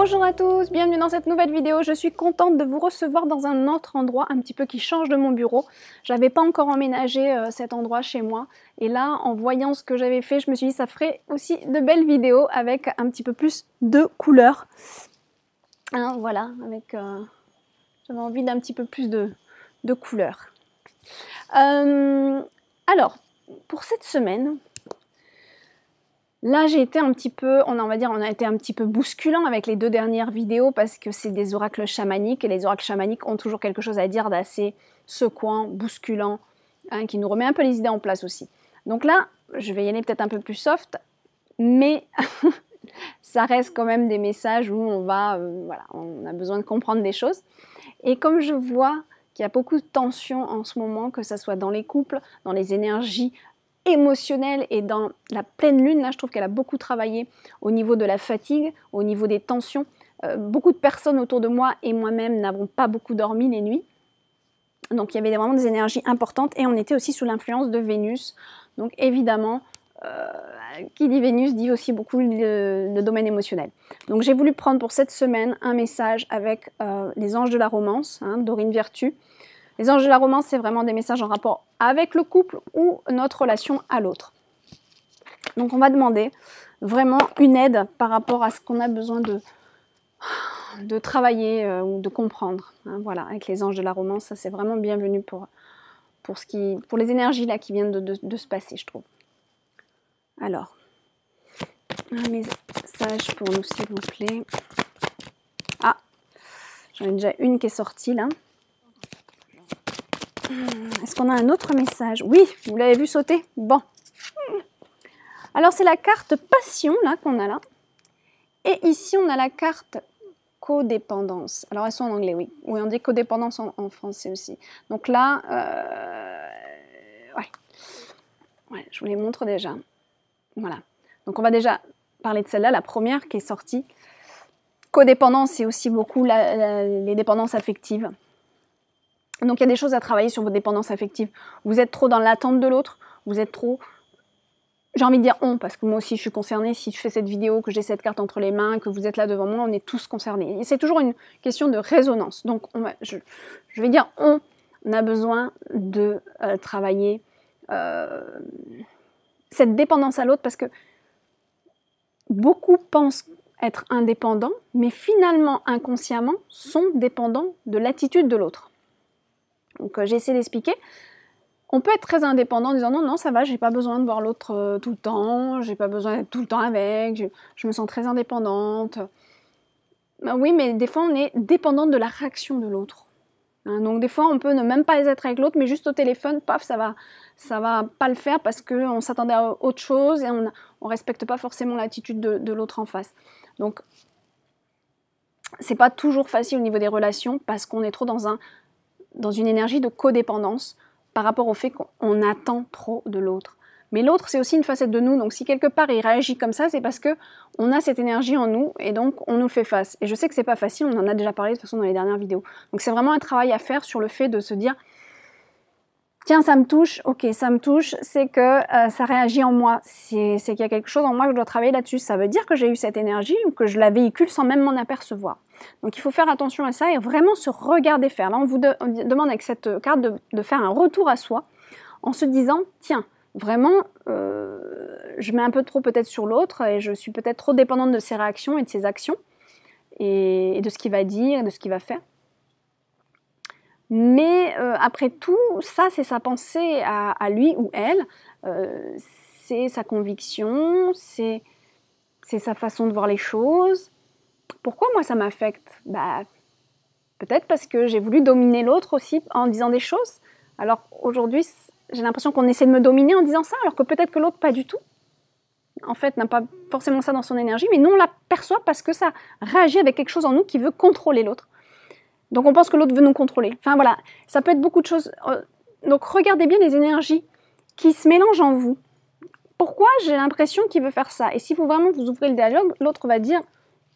Bonjour à tous, bienvenue dans cette nouvelle vidéo. Je suis contente de vous recevoir dans un autre endroit, un petit peu qui change de mon bureau. J'avais pas encore emménagé cet endroit chez moi. Et là, en voyant ce que j'avais fait, je me suis dit ça ferait aussi de belles vidéos avec un petit peu plus de couleurs. Hein, voilà, avec j'avais envie d'un petit peu plus de couleurs. Alors, pour cette semaine, là, j'ai été un petit peu, on a été un petit peu bousculant avec les deux dernières vidéos parce que c'est des oracles chamaniques et les oracles chamaniques ont toujours quelque chose à dire d'assez secouant, bousculant, hein, qui nous remet un peu les idées en place aussi. Donc là, je vais y aller peut-être un peu plus soft, mais ça reste quand même des messages où on va, voilà, on a besoin de comprendre des choses. Et comme je vois qu'il y a beaucoup de tensions en ce moment, que ce soit dans les couples, dans les énergies émotionnelle et dans la pleine lune, là je trouve qu'elle a beaucoup travaillé au niveau de la fatigue, au niveau des tensions. Beaucoup de personnes autour de moi et moi-même n'avons pas beaucoup dormi les nuits. Donc il y avait vraiment des énergies importantes et on était aussi sous l'influence de Vénus. Donc évidemment, qui dit Vénus dit aussi beaucoup le domaine émotionnel. Donc j'ai voulu prendre pour cette semaine un message avec les anges de la romance, hein, Dorine Virtue. Les anges de la romance, c'est vraiment des messages en rapport avec le couple ou notre relation à l'autre. Donc on va demander vraiment une aide par rapport à ce qu'on a besoin de travailler ou de comprendre. Hein, voilà, avec les anges de la romance, ça c'est vraiment bienvenu pour les énergies là qui viennent de se passer, je trouve. Alors, un message pour nous s'il vous plaît. Ah, j'en ai déjà une qui est sortie là. Est-ce qu'on a un autre message? Oui, vous l'avez vu sauter? Bon. Alors, c'est la carte passion, là, qu'on a là. Et ici, on a la carte codépendance. Alors, elles sont en anglais, oui. Oui, on dit codépendance en français aussi. Donc là, ouais, je vous les montre déjà. Voilà. Donc, on va déjà parler de celle-là, la première qui est sortie. Codépendance, c'est aussi beaucoup les dépendances affectives. Donc il y a des choses à travailler sur vos dépendances affectives. Vous êtes trop dans l'attente de l'autre, vous êtes trop... J'ai envie de dire on, parce que moi aussi je suis concernée. Si je fais cette vidéo, que j'ai cette carte entre les mains, que vous êtes là devant moi, on est tous concernés. Et c'est toujours une question de résonance. Donc je vais dire on a besoin de travailler cette dépendance à l'autre, parce que beaucoup pensent être indépendants, mais finalement, inconsciemment, sont dépendants de l'attitude de l'autre. Donc j'essaie d'expliquer. On peut être très indépendant en disant non, ça va, j'ai pas besoin de voir l'autre tout le temps, j'ai pas besoin d'être tout le temps avec, je me sens très indépendante. Ben oui, mais des fois on est dépendante de la réaction de l'autre. Hein, donc des fois on peut ne même pas être avec l'autre, mais juste au téléphone, paf, ça va pas le faire parce qu'on s'attendait à autre chose et on respecte pas forcément l'attitude de l'autre en face. Donc c'est pas toujours facile au niveau des relations parce qu'on est trop dans une énergie de codépendance par rapport au fait qu'on attend trop de l'autre. Mais l'autre, c'est aussi une facette de nous, donc si quelque part il réagit comme ça, c'est parce qu'on a cette énergie en nous, et donc on nous fait face. Et je sais que c'est pas facile, on en a déjà parlé de toute façon dans les dernières vidéos. Donc c'est vraiment un travail à faire sur le fait de se dire, tiens, ça me touche, ok, ça me touche, c'est que ça réagit en moi, c'est qu'il y a quelque chose en moi que je dois travailler là-dessus. Ça veut dire que j'ai eu cette énergie ou que je la véhicule sans même m'en apercevoir. Donc il faut faire attention à ça et vraiment se regarder faire. Là, on vous demande avec cette carte de faire un retour à soi en se disant, tiens, vraiment, je mets un peu trop peut-être sur l'autre et je suis peut-être trop dépendante de ses réactions et de ses actions et de ce qu'il va dire et de ce qu'il va faire. Mais après tout, ça c'est sa pensée à lui ou elle, c'est sa conviction, c'est sa façon de voir les choses. Pourquoi moi ça m'affecte? Bah, peut-être parce que j'ai voulu dominer l'autre aussi en disant des choses. Alors aujourd'hui, j'ai l'impression qu'on essaie de me dominer en disant ça, alors que peut-être que l'autre pas du tout. En fait, n'a pas forcément ça dans son énergie, mais nous on l'aperçoit parce que ça réagit avec quelque chose en nous qui veut contrôler l'autre. Donc on pense que l'autre veut nous contrôler. Enfin voilà, ça peut être beaucoup de choses. Donc regardez bien les énergies qui se mélangent en vous. Pourquoi j'ai l'impression qu'il veut faire ça? Et si vous vraiment vous ouvrez le dialogue, l'autre va dire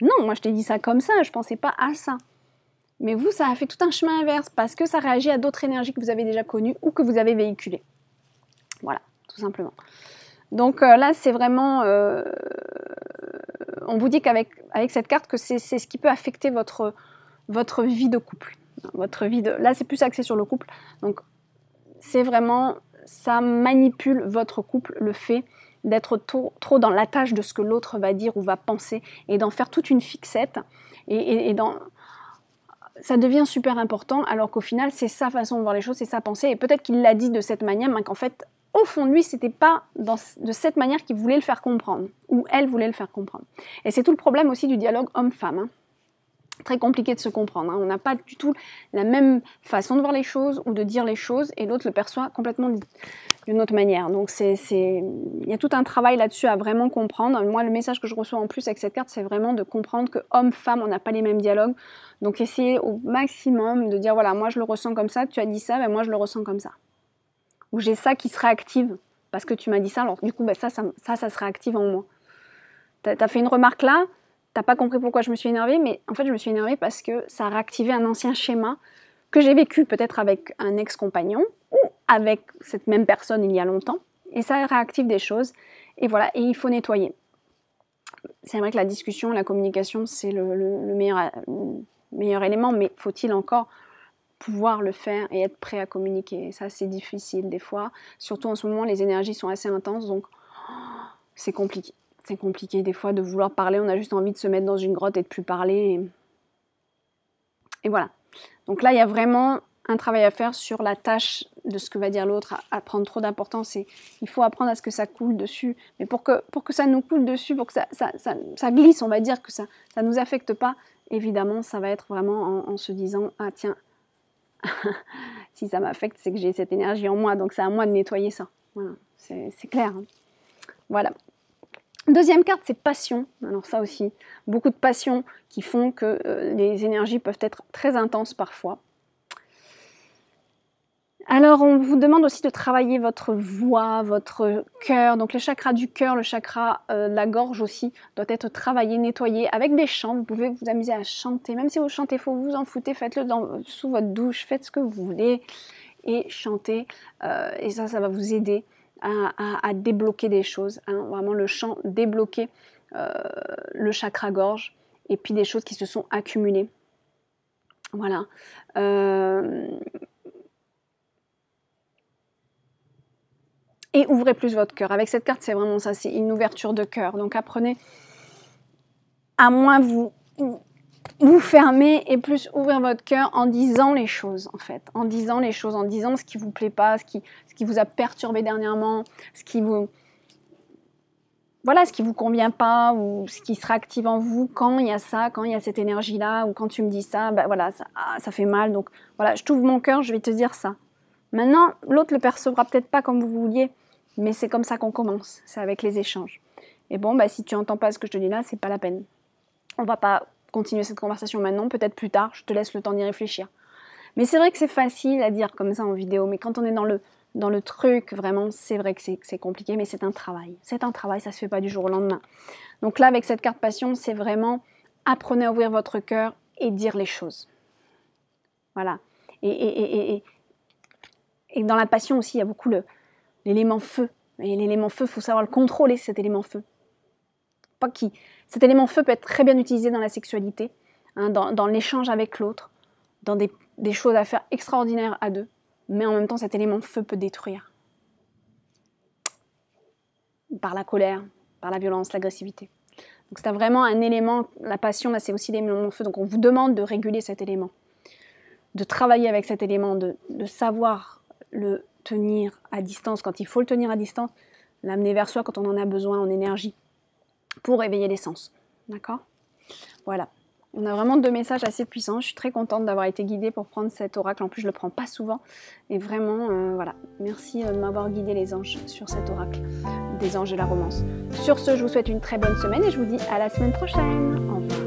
non, moi je t'ai dit ça comme ça, je pensais pas à ça. Mais vous, ça a fait tout un chemin inverse parce que ça réagit à d'autres énergies que vous avez déjà connues ou que vous avez véhiculées. Voilà, tout simplement. Donc là, c'est vraiment... on vous dit qu'avec cette carte, que c'est ce qui peut affecter votre vie de couple. Là, c'est plus axé sur le couple. Donc, c'est vraiment... Ça manipule votre couple, le fait d'être trop dans l'attache de ce que l'autre va dire ou va penser et d'en faire toute une fixette. Ça devient super important, alors qu'au final, c'est sa façon de voir les choses, c'est sa pensée. Et peut-être qu'il l'a dit de cette manière, mais qu'en fait, au fond de lui, c'était pas de cette manière qu'il voulait le faire comprendre, ou elle voulait le faire comprendre. Et c'est tout le problème aussi du dialogue homme-femme. Hein. Très compliqué de se comprendre. Hein. On n'a pas du tout la même façon de voir les choses ou de dire les choses, et l'autre le perçoit complètement d'une autre manière. Donc il y a tout un travail là-dessus à vraiment comprendre. Moi, le message que je reçois en plus avec cette carte, c'est vraiment de comprendre que homme-femme, on n'a pas les mêmes dialogues. Donc essayez au maximum de dire, voilà, moi je le ressens comme ça, tu as dit ça, ben moi je le ressens comme ça. Ou j'ai ça qui se réactive parce que tu m'as dit ça, alors du coup, ben ça se réactive en moi. T'as fait une remarque là, t'as pas compris pourquoi je me suis énervée, mais en fait je me suis énervée parce que ça a réactivé un ancien schéma que j'ai vécu peut-être avec un ex-compagnon ou avec cette même personne il y a longtemps, et ça réactive des choses, et voilà, et il faut nettoyer. C'est vrai que la discussion, la communication, c'est le meilleur élément, mais faut-il encore pouvoir le faire et être prêt à communiquer? Ça, c'est difficile des fois, surtout en ce moment, les énergies sont assez intenses, donc c'est compliqué. C'est compliqué des fois de vouloir parler, on a juste envie de se mettre dans une grotte et de plus parler. Et voilà. Donc là, il y a vraiment un travail à faire sur la tâche de ce que va dire l'autre, à prendre trop d'importance. Il faut apprendre à ce que ça coule dessus. Mais pour que ça nous coule dessus, pour que ça glisse, on va dire, que ça ne nous affecte pas, évidemment, ça va être vraiment en se disant « Ah tiens, si ça m'affecte, c'est que j'ai cette énergie en moi, donc c'est à moi de nettoyer ça. » Voilà, c'est clair. Hein. Voilà. Deuxième carte, c'est passion. Alors ça aussi, beaucoup de passion qui font que les énergies peuvent être très intenses parfois. Alors, on vous demande aussi de travailler votre voix, votre cœur. Donc, le chakra du cœur, le chakra de la gorge aussi, doit être travaillé, nettoyé avec des chants. Vous pouvez vous amuser à chanter. Même si vous chantez faux, vous en foutez, faites-le sous votre douche, faites ce que vous voulez et chantez. Et ça va vous aider à débloquer des choses. Hein. Vraiment, le chant, débloquer le chakra gorge et puis des choses qui se sont accumulées. Voilà. Et ouvrez plus votre cœur. Avec cette carte, c'est vraiment ça, c'est une ouverture de cœur. Donc apprenez à moins vous fermer et plus ouvrir votre cœur en disant les choses, en fait. En disant les choses, en disant ce qui ne vous plaît pas, ce qui vous a perturbé dernièrement, ce qui vous convient pas, ou ce qui sera actif en vous quand il y a ça, quand il y a cette énergie-là, ou quand tu me dis ça, ben voilà, ça fait mal. Donc voilà, je t'ouvre mon cœur, je vais te dire ça. Maintenant, l'autre le percevra peut-être pas comme vous vouliez, mais c'est comme ça qu'on commence, c'est avec les échanges. Et bon, bah, si tu n'entends pas ce que je te dis là, c'est pas la peine. On va pas continuer cette conversation maintenant, peut-être plus tard, je te laisse le temps d'y réfléchir. Mais c'est vrai que c'est facile à dire comme ça en vidéo, mais quand on est dans le truc, vraiment, c'est vrai que c'est compliqué, mais c'est un travail. C'est un travail, ça se fait pas du jour au lendemain. Donc là, avec cette carte passion, c'est vraiment apprenez à ouvrir votre cœur et dire les choses. Voilà. Et dans la passion aussi, il y a beaucoup l'élément feu. Et l'élément feu, il faut savoir le contrôler, cet élément feu. Cet élément feu peut être très bien utilisé dans la sexualité, hein, dans l'échange avec l'autre, dans des choses à faire extraordinaires à deux. Mais en même temps, cet élément feu peut détruire. Par la colère, par la violence, l'agressivité. Donc c'est vraiment un élément, la passion, là c'est aussi l'élément feu. Donc on vous demande de réguler cet élément, de travailler avec cet élément, de savoir le tenir à distance quand il faut le tenir à distance, l'amener vers soi quand on en a besoin en énergie pour éveiller les sens. D'accord ? Voilà. On a vraiment deux messages assez puissants. Je suis très contente d'avoir été guidée pour prendre cet oracle. En plus, je le prends pas souvent. Et vraiment, voilà. Merci de m'avoir guidé les anges sur cet oracle des anges de la romance. Sur ce, je vous souhaite une très bonne semaine et je vous dis à la semaine prochaine. Au revoir.